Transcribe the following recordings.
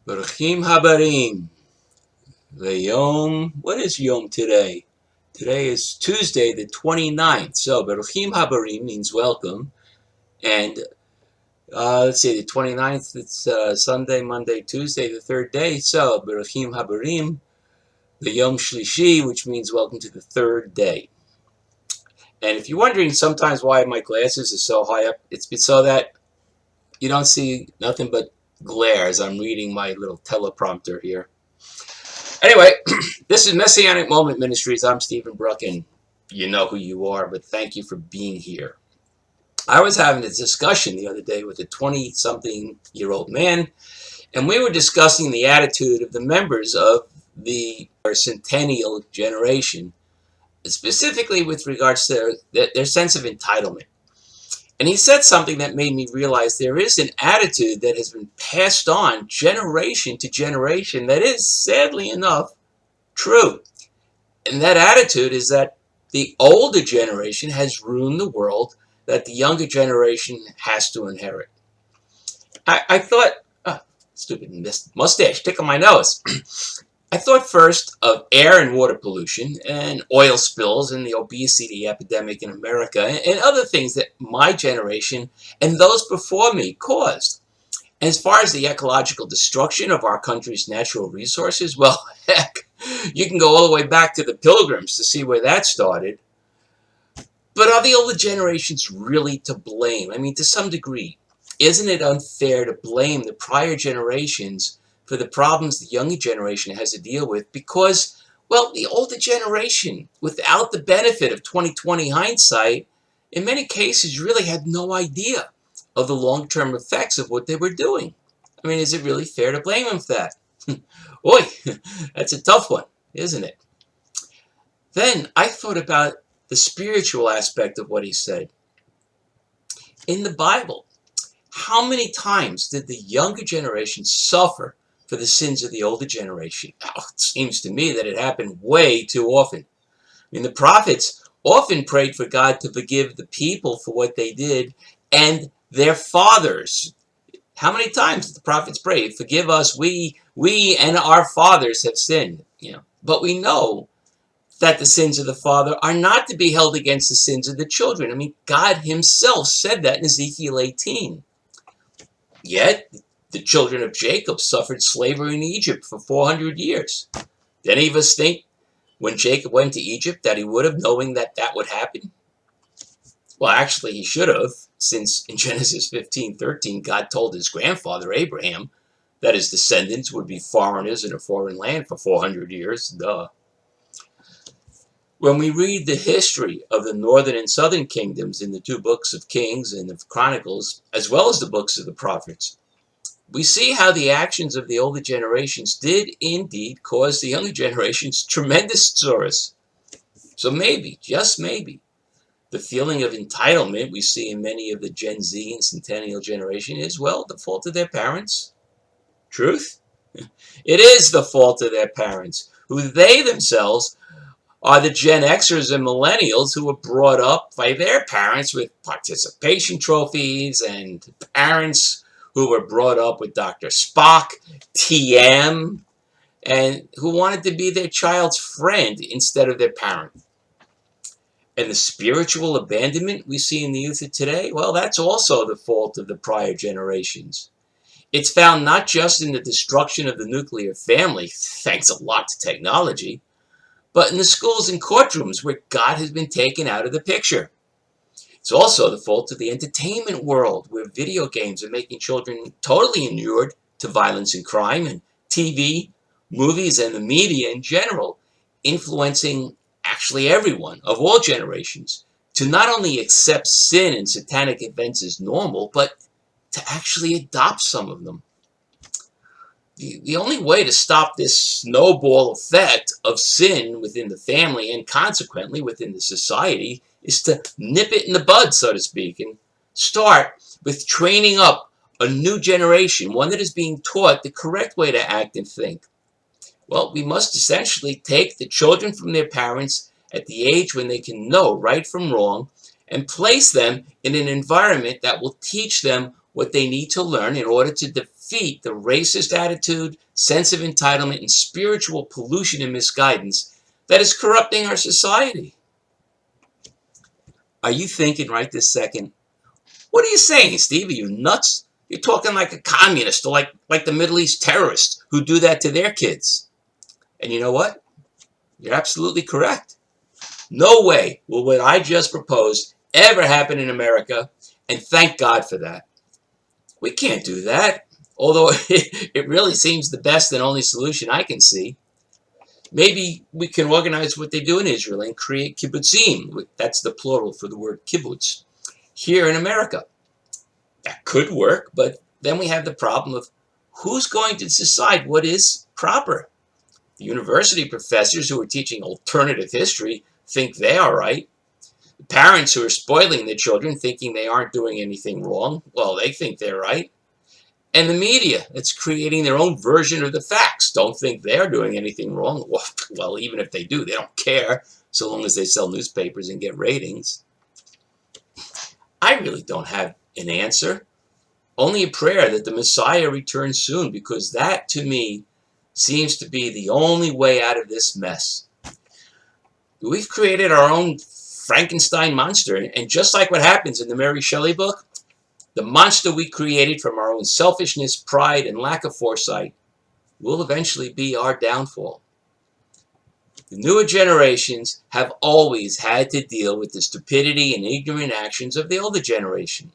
Baruchim Habarim. What is Yom today? Today is Tuesday, the 29th. So, Baruchim Habarim means welcome. And let's see, the 29th, it's Sunday, Monday, Tuesday, the third day. So, Baruchim Habarim, the Yom Shlishi, which means welcome to the third day. And if you're wondering sometimes why my glasses are so high up, it's so that you don't see nothing but glare as I'm reading my little teleprompter here. Anyway, this is Messianic Moment Ministries. I'm Stephen Bruck, and you know who you are, but thank you for being here. I was having a discussion the other day with a 20-something-year-old man, and we were discussing the attitude of the members of the Centennial generation, specifically with regards to their sense of entitlement. And he said something that made me realize there is an attitude that has been passed on generation to generation that is, sadly enough, true. And that attitude is that the older generation has ruined the world that the younger generation has to inherit. I thought, stupid mustache, tickle my nose. I thought first of air and water pollution and oil spills and the obesity epidemic in America and other things that my generation and those before me caused. And as far as the ecological destruction of our country's natural resources, well, heck, you can go all the way back to the Pilgrims to see where that started. But are the older generations really to blame? I mean, to some degree, isn't it unfair to blame the prior generations for the problems the younger generation has to deal with? Because, well, the older generation, without the benefit of 20/20 hindsight, in many cases really had no idea of the long-term effects of what they were doing. I mean, is it really fair to blame them for that? Boy, that's a tough one, isn't it? Then I thought about the spiritual aspect of what he said. In the Bible, how many times did the younger generation suffer for the sins of the older generation? Oh, it seems to me that it happened way too often. I mean, the prophets often prayed for God to forgive the people for what they did and their fathers. How many times did the prophets pray, forgive us, we and our fathers have sinned? But we know that the sins of the father are not to be held against the sins of the children. I mean, God himself said that in Ezekiel 18. Yet, the children of Jacob suffered slavery in Egypt for 400 years. Did any of us think when Jacob went to Egypt that he would have, knowing that that would happen? Well, actually, he should have, since in Genesis 15:13, God told his grandfather, Abraham, that his descendants would be foreigners in a foreign land for 400 years. Duh. When we read the history of the northern and southern kingdoms in the two books of Kings and of Chronicles, as well as the books of the prophets, we see how the actions of the older generations did indeed cause the younger generations tremendous sorrows. So maybe, just maybe, the feeling of entitlement we see in many of the Gen Z and Centennial generation is, well, the fault of their parents. Truth? It is the fault of their parents, who they themselves are the Gen Xers and Millennials who were brought up by their parents with participation trophies and parents who were brought up with Dr. Spock, TM, and who wanted to be their child's friend instead of their parent. And the spiritual abandonment we see in the youth of today, well, that's also the fault of the prior generations. It's found not just in the destruction of the nuclear family, thanks a lot to technology, but in the schools and courtrooms where God has been taken out of the picture. It's also the fault of the entertainment world, where video games are making children totally inured to violence and crime, and TV, movies, and the media in general, influencing actually everyone of all generations to not only accept sin and satanic events as normal, but to actually adopt some of them. The only way to stop this snowball effect of sin within the family and consequently within the society is to nip it in the bud, so to speak, and start with training up a new generation, one that is being taught the correct way to act and think. Well, we must essentially take the children from their parents at the age when they can know right from wrong and place them in an environment that will teach them what they need to learn in order to defeat the racist attitude, sense of entitlement, and spiritual pollution and misguidance that is corrupting our society. Are you thinking right this second, what are you saying, Steve? Are you nuts? You're talking like a communist or like the Middle East terrorists who do that to their kids. And you know what? You're absolutely correct. No way will what I just proposed ever happen in America, and thank God for that. We can't do that, although it really seems the best and only solution I can see. Maybe we can organize what they do in Israel and create kibbutzim. That's the plural for the word kibbutz. Here in America. That could work, but then we have the problem of who's going to decide what is proper. The university professors who are teaching alternative history think they are right. The parents who are spoiling their children thinking they aren't doing anything wrong, well, they think they're right. And the media that's creating their own version of the facts don't think they're doing anything wrong. Well, even if they do, they don't care so long as they sell newspapers and get ratings. I really don't have an answer. Only a prayer that the Messiah returns soon, because that, to me, seems to be the only way out of this mess. We've created our own Frankenstein monster, and just like what happens in the Mary Shelley book, the monster we created from our own selfishness, pride, and lack of foresight will eventually be our downfall. The newer generations have always had to deal with the stupidity and ignorant actions of the older generation.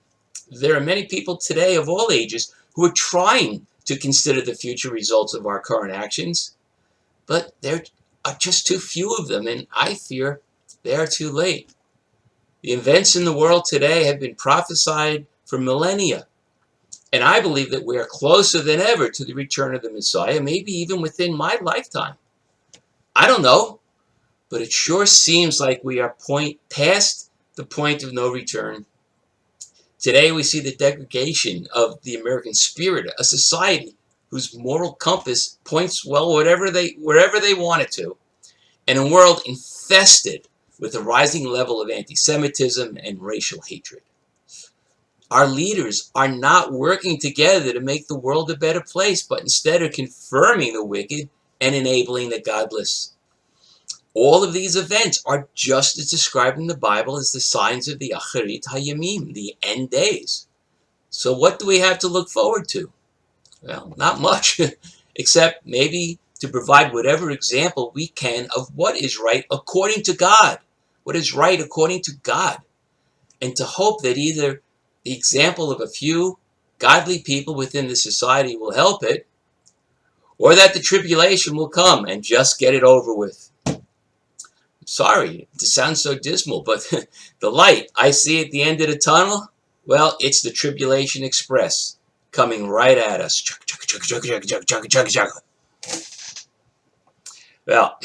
There are many people today of all ages who are trying to consider the future results of our current actions, but there are just too few of them, and I fear they are too late. The events in the world today have been prophesied for millennia, and I believe that we are closer than ever to the return of the Messiah, maybe even within my lifetime. I don't know, but it sure seems like we are past the point of no return. Today we see the degradation of the American spirit, a society whose moral compass points, well, wherever they want it to, and a world infested with a rising level of anti-Semitism and racial hatred. Our leaders are not working together to make the world a better place, but instead are confirming the wicked and enabling the godless. All of these events are just as described in the Bible as the signs of the Acharit Hayamim, the end days. So what do we have to look forward to? Well, not much, except maybe to provide whatever example we can of what is right according to God. What is right according to God. And to hope that either the example of a few godly people within the society will help it, or that the tribulation will come and just get it over with. Sorry to sound so dismal, but the light I see at the end of the tunnel, well, it's the Tribulation Express coming right at us. Well,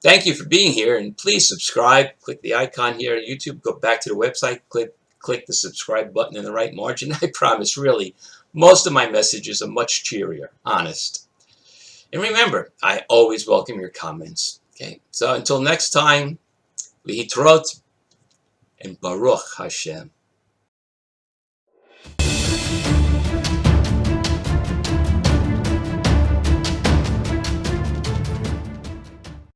thank you for being here, and please subscribe. Click the icon here on YouTube. Go back to the website. Click the subscribe button in the right margin. I promise, really, most of my messages are much cheerier, honest. And remember, I always welcome your comments. Okay, so until next time, Lihitrot and Baruch Hashem.